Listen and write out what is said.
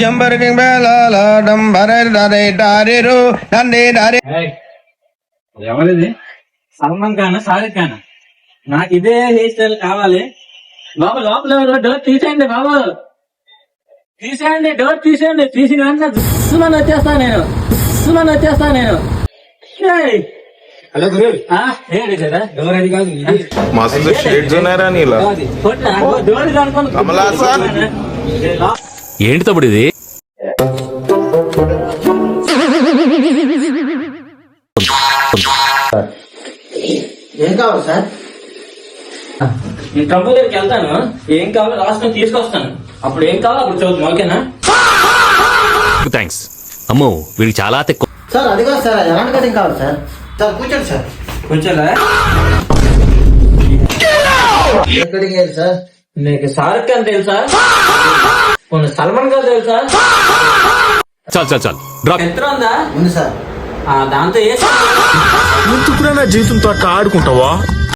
జంబరకింగ్ బేలాల డంబరే డరే డారిరు డండే డారే. ఎవరిది? సల్మాన్ ఖాన్, షారుఖ్ ఖాన్. నాకు ఇదే హెయిర్ స్టైల్ కావాలి. బాబు లోపల డోర్ తీసేయండి, బాబు తీసేయండి, డోర్ తీసేయండి. తీసిన వెంటనే దుస్సుమని వచ్చేస్తాను నేను. హలో గురు, డోర్ అది కాదు, मस्त शेड्स ఉన్నాయరా నీలా. డోర్ అనుకోండి. కమలా సార్ ఏంటి తప్పుడు ఇది? ఏం కావాలి సార్? నేను ట్రంప్ దగ్గరికి వెళ్తాను, ఏం కావాలో రాసుకొని తీసుకొస్తాను. అప్పుడు ఏం కావాలో అప్పుడు చదువుతాం, ఓకేనా? థ్యాంక్స్. అమ్మో వీడికి చాలా తక్కువ. సార్ అది కాదు సార్, ఎలాంటి కటింగ్ కావాలి సార్? సార్ కూర్చోండి సార్. కూర్చోలే. ఏ కటింగ్ ఏంటి సార్? నీకు షారుఖ్ ఖాన్ తెలుసా? సల్మాన్ ఖాన్ తెలుసా? చాలు డ్రాప్. ఎంత ఉందా? ఉంది సార్. దాంతో ఏ ఎందుకురా నా జీవితంతో అట్లా ఆడుకుంటావా?